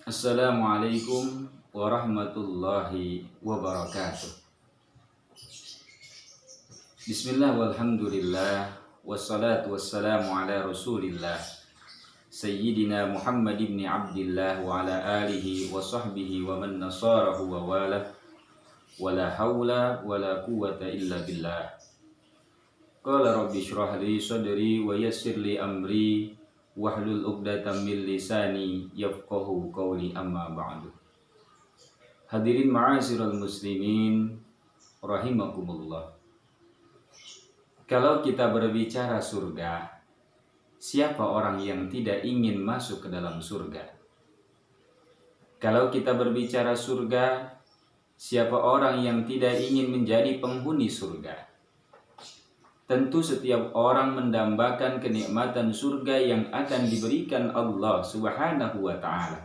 Assalamualaikum warahmatullahi wabarakatuh. Bismillah walhamdulillah wassalatu wassalamu ala rasulillah Sayyidina Muhammad ibn Abdillah wa ala alihi wa sahbihi wa man nasarahu wa wala wa la hawla wa la quwwata illa billah. Qala rabbi shrah li sadri wa yassir li amri wahlul 'uqdatam min lisani yafqahu qawli, amma ba'du. Hadirin ma'asyiral muslimin rahimakumullah. Kalau kita berbicara surga, siapa orang yang tidak ingin masuk ke dalam surga? Kalau kita berbicara surga, siapa orang yang tidak ingin menjadi penghuni surga? Tentu setiap orang mendambakan kenikmatan surga yang akan diberikan Allah Subhanahu wa ta'ala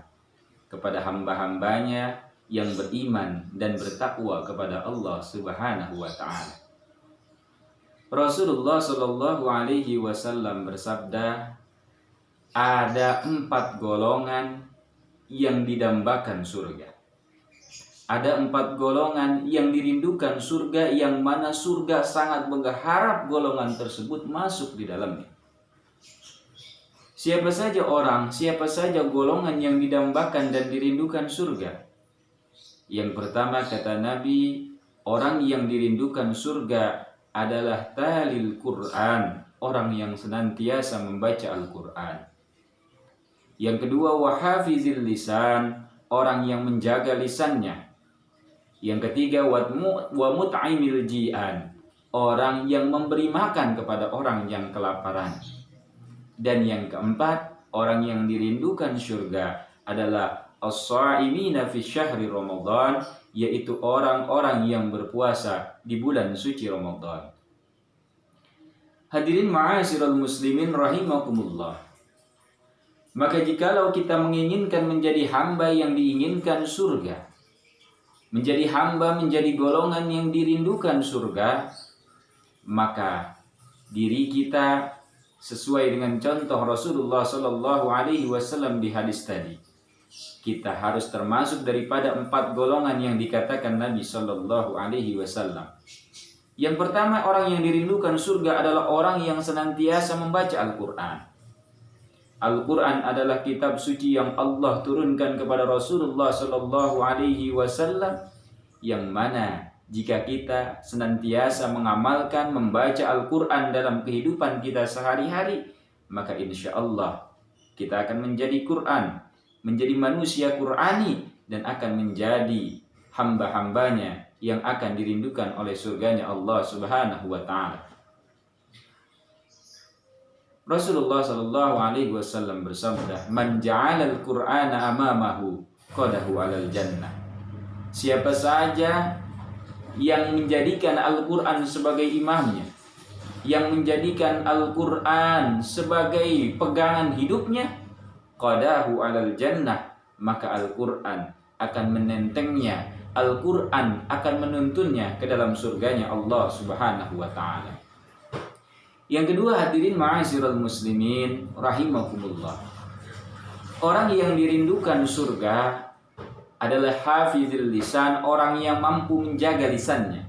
kepada hamba-hambanya yang beriman dan bertakwa kepada Allah Subhanahu wa ta'ala. Rasulullah Shallallahu alaihi wasallam bersabda, ada 4 golongan yang didambakan surga. Ada 4 golongan yang dirindukan surga, yang mana surga sangat berharap golongan tersebut masuk di dalamnya. Siapa saja orang, siapa saja golongan yang didambakan dan dirindukan surga? Yang pertama kata Nabi, orang yang dirindukan surga adalah talil Quran, orang yang senantiasa membaca Al-Quran. Yang kedua, wahafizil lisan, orang yang menjaga lisannya. Yang ketiga, wa mut'imil ji'an, orang yang memberi makan kepada orang yang kelaparan. Dan yang keempat, orang yang dirindukan surga adalah as-sha'imina fi syahri Ramadan, yaitu orang-orang yang berpuasa di bulan suci Ramadan. Hadirin ma'asyiral muslimin rahimakumullah. Maka jikalau kita menginginkan menjadi hamba yang diinginkan surga, menjadi hamba, menjadi golongan yang dirindukan surga, maka diri kita sesuai dengan contoh Rasulullah Shallallahu alaihi wasallam di hadis tadi, kita harus termasuk daripada 4 golongan yang dikatakan Nabi Shallallahu alaihi wasallam. Yang pertama, orang yang dirindukan surga adalah orang yang senantiasa membaca Al-Quran. Al-Quran adalah kitab suci yang Allah turunkan kepada Rasulullah Shallallahu alaihi wasallam, yang mana jika kita senantiasa mengamalkan membaca Al-Quran dalam kehidupan kita sehari-hari, maka insya Allah kita akan menjadi Quran, menjadi manusia Qurani, dan akan menjadi hamba-hambanya yang akan dirindukan oleh surganya Allah Subhanahu wa ta'ala. Rasulullah Shallallahu alaihi wasallam bersabda, "Man ja'alal Qur'ana amamahu qadahu 'alal jannah." Siapa saja yang menjadikan Al-Qur'an sebagai imamnya, yang menjadikan Al-Qur'an sebagai pegangan hidupnya, qadahu 'alal jannah, maka Al-Qur'an akan menentengnya, Al-Qur'an akan menuntunnya ke dalam surganya Allah Subhanahu wa ta'ala. Yang kedua, hadirin ma'asyiral muslimin rahimakumullah, orang yang dirindukan surga adalah hafizil lisan, orang yang mampu menjaga lisannya.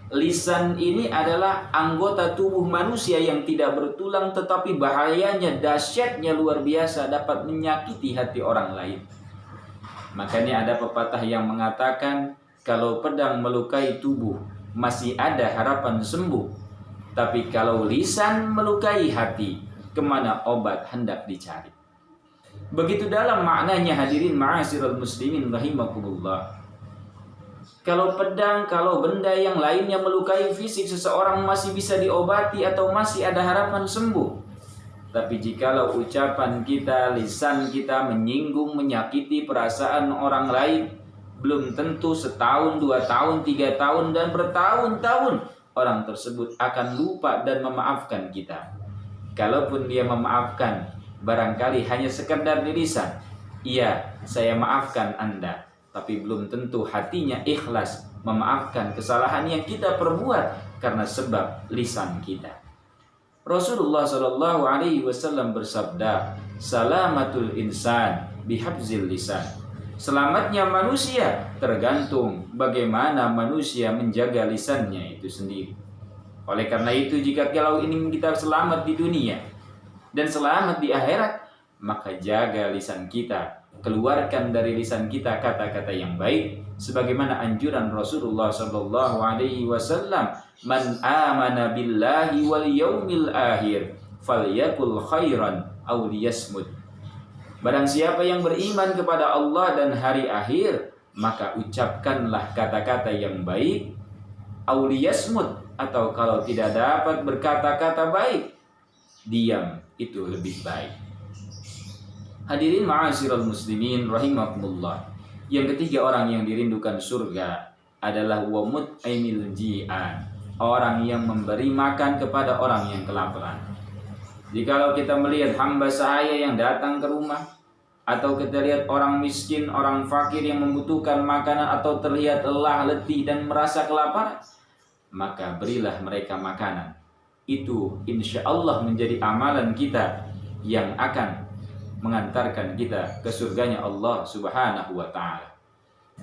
Lisan ini adalah anggota tubuh manusia yang tidak bertulang, tetapi bahayanya, dahsyatnya luar biasa, dapat menyakiti hati orang lain. Makanya ada pepatah yang mengatakan, kalau pedang melukai tubuh masih ada harapan sembuh, tapi kalau lisan melukai hati, kemana obat hendak dicari. Begitu dalam maknanya, hadirin ma'asyiral muslimin rahimakumullah. Kalau pedang, kalau benda yang lainnya melukai fisik seseorang, masih bisa diobati atau masih ada harapan sembuh. Tapi jikalau ucapan kita, lisan kita menyinggung, menyakiti perasaan orang lain, belum tentu setahun, 2 tahun, 3 tahun, dan bertahun-tahun orang tersebut akan lupa dan memaafkan kita. Kalaupun dia memaafkan, barangkali hanya sekedar di lisan, iya, saya maafkan Anda, tapi belum tentu hatinya ikhlas memaafkan kesalahan yang kita perbuat karena sebab lisan kita. Rasulullah Shallallahu alaihi wasallam bersabda, salamatul insan bihafzil lisan. Selamatnya manusia tergantung bagaimana manusia menjaga lisannya itu sendiri. Oleh karena itu, jika kalau ingin kita selamat di dunia dan selamat di akhirat, maka jaga lisan kita. Keluarkan dari lisan kita kata-kata yang baik, sebagaimana anjuran Rasulullah sallallahu alaihi wasallam, "Man amana billahi wal yaumil akhir falyakul khairan aw liyasmut." Barang siapa yang beriman kepada Allah dan hari akhir, maka ucapkanlah kata-kata yang baik, aw liyasmut, atau kalau tidak dapat berkata-kata baik, diam itu lebih baik. Hadirin ma'asyiral muslimin rahimakumullah. Yang ketiga orang yang dirindukan surga adalah wamut ainil ji'an, orang yang memberi makan kepada orang yang kelaparan. Jikalau kita melihat hamba saya yang datang ke rumah, atau kita lihat orang miskin, orang fakir yang membutuhkan makanan, atau terlihat lelah, letih dan merasa kelaparan, maka berilah mereka makanan. Itu insya Allah menjadi amalan kita yang akan mengantarkan kita ke surganya Allah Subhanahu wa ta'ala.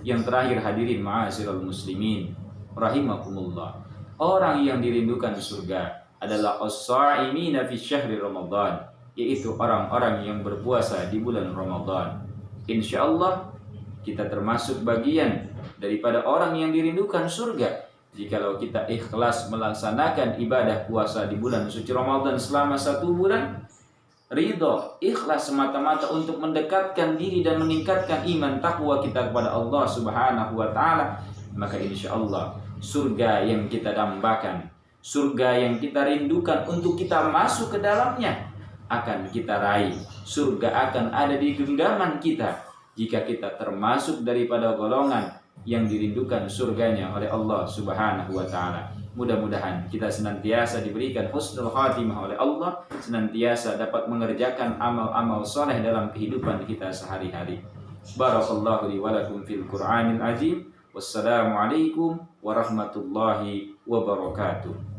Yang terakhir, hadirin ma'asyiral muslimin rahimakumullah, orang yang dirindukan surga adalah as-sha'imina fi syahri Ramadan, yaitu orang-orang yang berpuasa di bulan Ramadan. Insya Allah kita termasuk bagian daripada orang yang dirindukan surga jikalau kita ikhlas melaksanakan ibadah puasa di bulan suci Ramadan selama 1 bulan, ridho, ikhlas semata-mata untuk mendekatkan diri dan meningkatkan iman takwa kita kepada Allah Subhanahu wa ta'ala, maka insya Allah surga yang kita dambakan, surga yang kita rindukan untuk kita masuk ke dalamnya, akan kita raih. Surga akan ada di genggaman kita jika kita termasuk daripada golongan yang dirindukan surganya oleh Allah Subhanahu wa ta'ala. Mudah-mudahan kita senantiasa diberikan husnul khatimah oleh Allah, senantiasa dapat mengerjakan amal-amal soleh dalam kehidupan kita sehari-hari. Barakallahu li wa lakum fil Qur'anil azim. Wassalamualaikum warahmatullahi wabarakatuh.